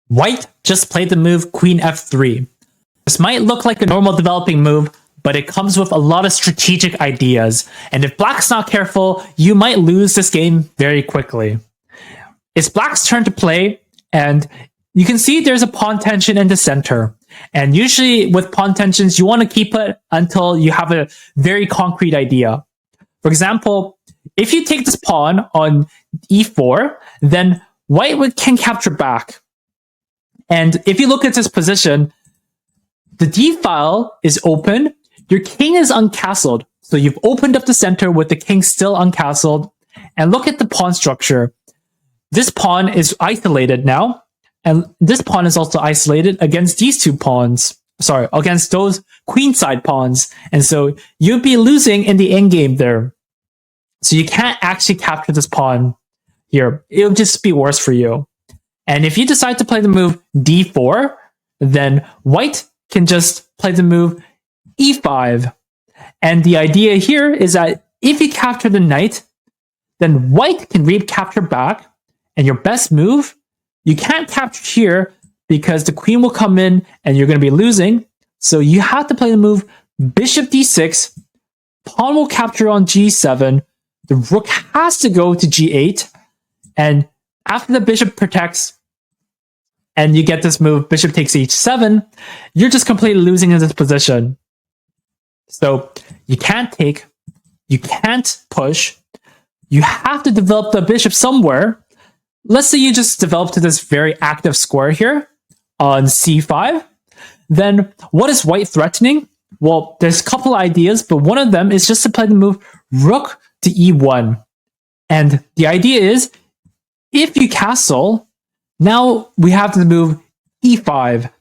White just played the move Queen F3. This might look like a normal developing move, but it comes with a lot of strategic ideas, and if Black's not careful, you might lose this game very quickly. It's Black's turn to play, and you can see there's a pawn tension in the center. And usually with pawn tensions, you want to keep it until you have a very concrete idea. For example, if you take this pawn on e4, then White can capture back. And if you look at this position, the d file is open, your king is uncastled. So you've opened up the center with the king still uncastled. And look at the pawn structure. This pawn is isolated now, and this pawn is also isolated against these two pawns. Sorry, against those queenside pawns. And so you'd be losing in the endgame there. So you can't actually capture this pawn here. It'll just be worse for you. And if you decide to play the move d4, then White can just play the move e5. And the idea here is that if you capture the knight, then White can recapture back. And your best move, you can't capture here because the queen will come in and you're going to be losing. So you have to play the move bishop d6, pawn will capture on g7, the rook has to go to g8, and after the bishop protects, and you get this move, bishop takes h7, you're just completely losing in this position. So you can't take, you can't push, you have to develop the bishop somewhere. Let's say you just develop to this very active square here on c5. Then what is White threatening? Well, there's a couple ideas, but one of them is just to play the move rook to e1. And the idea is, if you castle, now we have to move e5,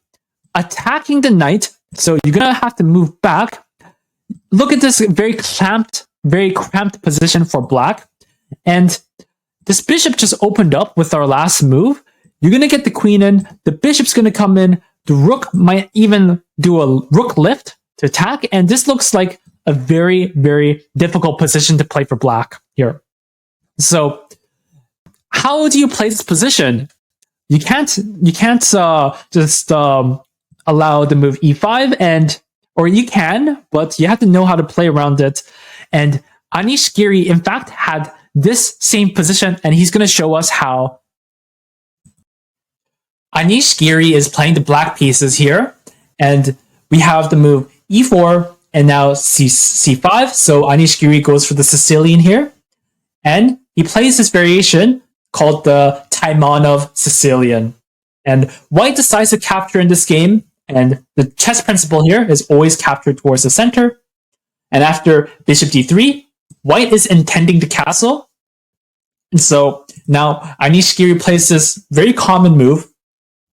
attacking the knight. So you're going to have to move back. Look at this very cramped position for Black. And this bishop just opened up with our last move. You're going to get the queen in. The bishop's going to come in. The rook might even do a rook lift to attack. And this looks like a very, very difficult position to play for Black here. So how do you play this position? You can't just allow the move e5, or you can, but you have to know how to play around it. And Anish Giri, in fact, had this same position, and he's going to show us how. Anish Giri is playing the black pieces here, and we have the move e4 and now c5. So Anish Giri goes for the Sicilian here, and he plays this variation called the Taimanov Sicilian. And White decides to capture in this game, and the chess principle here is always capture towards the center. And after bishop d3, White is intending to castle. And so now Anish Giri plays this very common move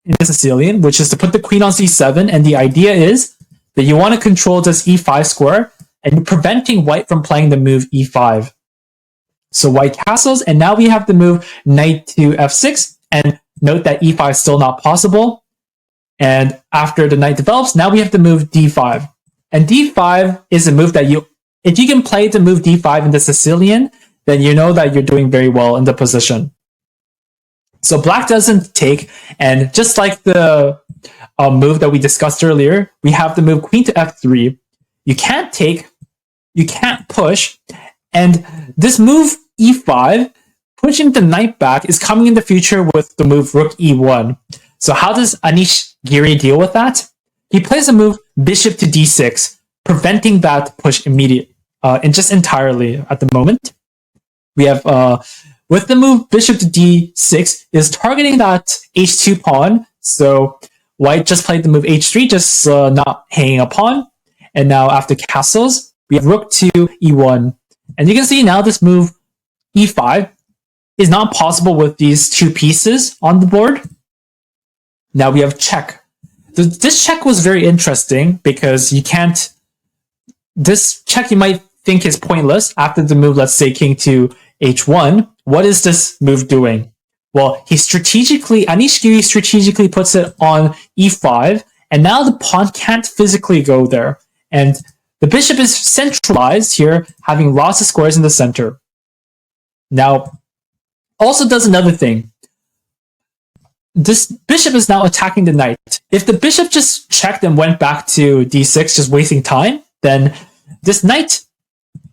in the Sicilian, which is to put the queen on c7. And the idea is that you want to control this e5 square, and you're preventing White from playing the move e5. So White castles, and now we have the move knight to f6. And note that e5 is still not possible. And after the knight develops, now we have to move d5. And d5 is a move that if you can play the move d5 in the Sicilian, then you know that you're doing very well in the position. So Black doesn't take, and just like the move that we discussed earlier, we have the move queen to f3. You can't take, you can't push, and this move e5, pushing the knight back, is coming in the future with the move rook e1. So how does Anish Giri deal with that? He plays a move bishop to d6, preventing that push and just entirely at the moment. We have, with the move bishop to d6, is targeting that h2 pawn. So White just played the move h3, just not hanging a pawn. And now after castles, we have rook to e1. And you can see now this move e5 is not possible with these two pieces on the board. Now we have check. This check was very interesting because you can't... This check you might think is pointless after the move, let's say king to h1. What is this move doing? Well, Anish Giri strategically puts it on e5, and now the pawn can't physically go there. And the bishop is centralized here, having lots of squares in the center. Now, also does another thing. this bishop is now attacking the knight. If the bishop just checked and went back to d6, just wasting time, then this knight,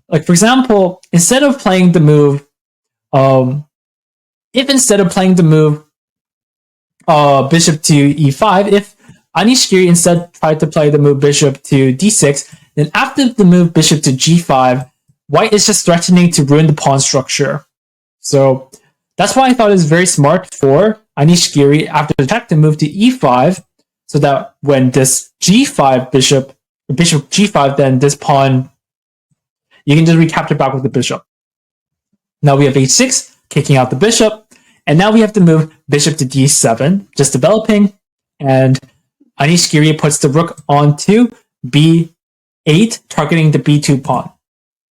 like for example, instead of playing the move, if instead of playing the move bishop to e5, if Anish Giri instead tried to play the move bishop to d6, then after the move bishop to g5, white is just threatening to ruin the pawn structure. So that's why I thought it was very smart for Anish Giri after the check to move to e5, so that when this g5 bishop g5, then this pawn, you can just recapture back with the bishop. Now we have h6, kicking out the bishop, and now we have to move bishop to d7, just developing, and Anish Giri puts the rook onto b8, targeting the b2 pawn.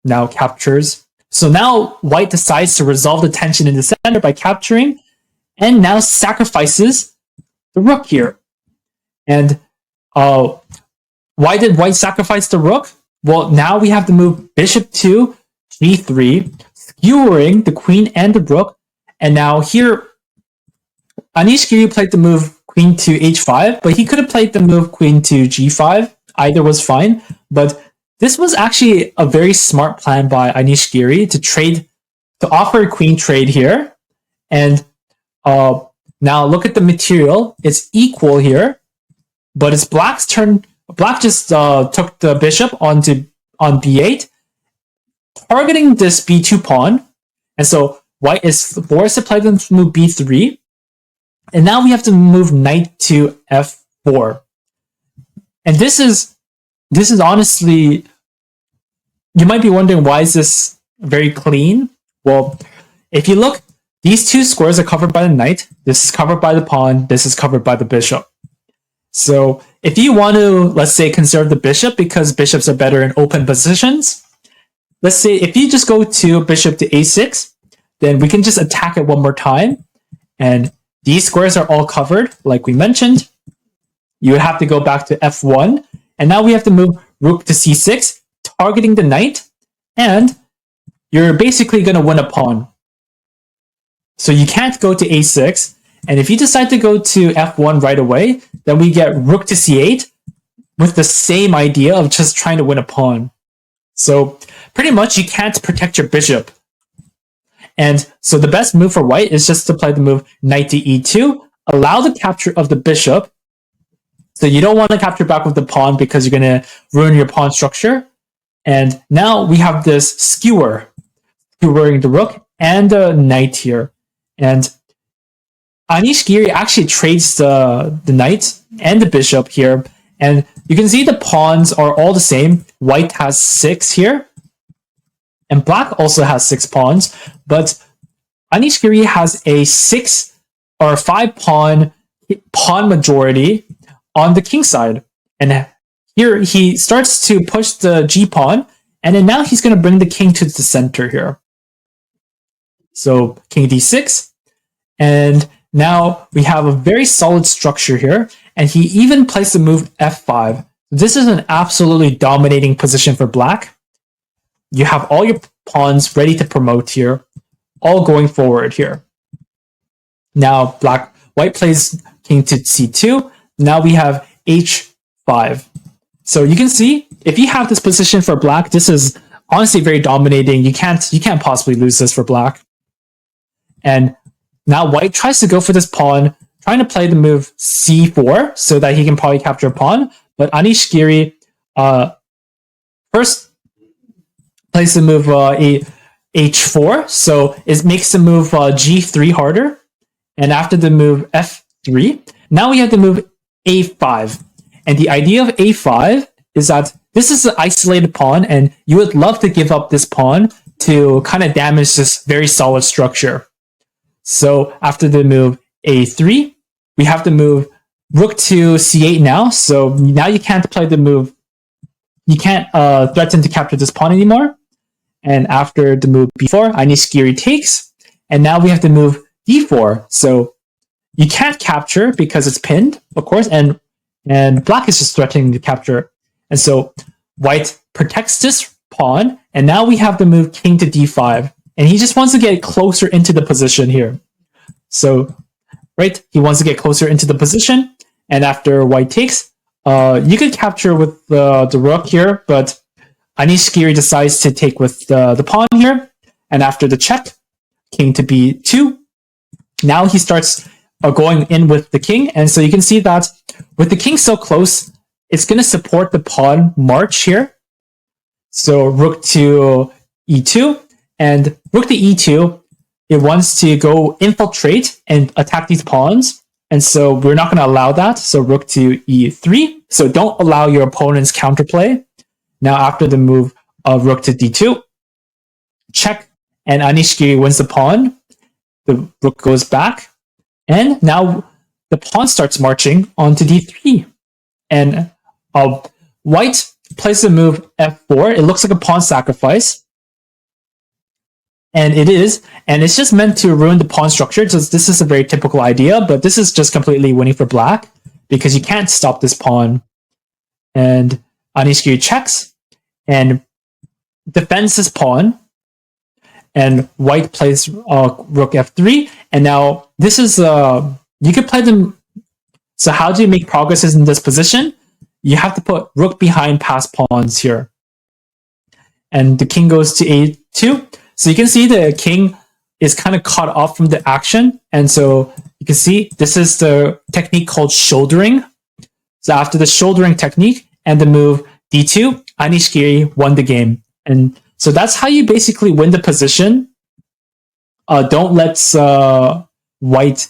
Now captures. So now white decides to resolve the tension in the center by capturing, and now sacrifices the rook here. And why did white sacrifice the rook? Well, now we have to move bishop to g3, skewering the queen and the rook. And now here, Anish Giri played the move queen to h5, but he could have played the move queen to g5. Either was fine, but this was actually a very smart plan by Anish Giri to offer a queen trade here. And now look at the material. It's equal here, but it's black's turn. Black just took the bishop on b8, targeting this b2 pawn. And so white is forced to play the move b3. And now we have to move knight to f4. And this is honestly, you might be wondering, why is this very clean? Well, if you look, these two squares are covered by the knight. This is covered by the pawn. This is covered by the bishop. So if you want to, let's say, conserve the bishop because bishops are better in open positions, let's say if you just go to bishop to a6, then we can just attack it one more time. And these squares are all covered, like we mentioned. You would have to go back to f1. And now we have to move rook to c6, targeting the knight. And you're basically going to win a pawn. So you can't go to a6. And if you decide to go to f1 right away, then we get rook to c8 with the same idea of just trying to win a pawn. So pretty much you can't protect your bishop. And so the best move for white is just to play the move knight to e2, allow the capture of the bishop. So you don't want to capture back with the pawn because you're going to ruin your pawn structure. And now we have this skewering the rook and the knight here. And Anish Giri actually trades the knight and the bishop here. And you can see the pawns are all the same. White has 6 here. And black also has 6 pawns. But Anish Giri has a 6 or 5 pawn majority on the king side. And here he starts to push the g pawn. And then now he's going to bring the king to the center here. So king d6. And now we have a very solid structure here. And he even plays the move f5. This is an absolutely dominating position for black. You have all your pawns ready to promote here, all going forward here. Now white plays king to c2. Now we have h5. So you can see, if you have this position for black, this is honestly very dominating. You can't possibly lose this for black. And now white tries to go for this pawn, trying to play the move c4 so that he can probably capture a pawn. But Anish Giri first plays the move h4, so it makes the move g3 harder. And after the move f3, now we have the move a5. And the idea of a5 is that this is an isolated pawn, and you would love to give up this pawn to kind of damage this very solid structure. So after the move a3, we have to move rook to c8 now. So now you can't play the move. You can't threaten to capture this pawn anymore. And after the move b4, Anish Giri takes. And now we have to move d4. So you can't capture because it's pinned, of course. And black is just threatening to capture. And so white protects this pawn. And now we have to move king to d5. And he just wants to get closer into the position here. So right? He wants to get closer into the position. And after white takes, you could capture with the rook here, but Anish Giri decides to take with the pawn here. And after the check, king to b2. Now he starts going in with the king. And so you can see that with the king so close, it's going to support the pawn march here. So rook to e2. And rook to e2, it wants to go infiltrate and attack these pawns. And so we're not going to allow that. So rook to e3. So don't allow your opponent's counterplay. Now after the move of rook to d2, check, and Anish Giri wins the pawn. The rook goes back, and now the pawn starts marching onto d3. And white plays the move f4. It looks like a pawn sacrifice. And it is, and it's just meant to ruin the pawn structure. So this is a very typical idea, but this is just completely winning for black because you can't stop this pawn. And Anish Giri checks and defends his pawn. And white plays rook f3. And now this is, you can play them. So how do you make progresses in this position? You have to put rook behind passed pawns here. And the king goes to a2. So you can see the king is kind of caught off from the action. And so you can see this is the technique called shouldering. So after the shouldering technique and the move d2, Anish Giri won the game. And so that's how you basically win the position. Don't let white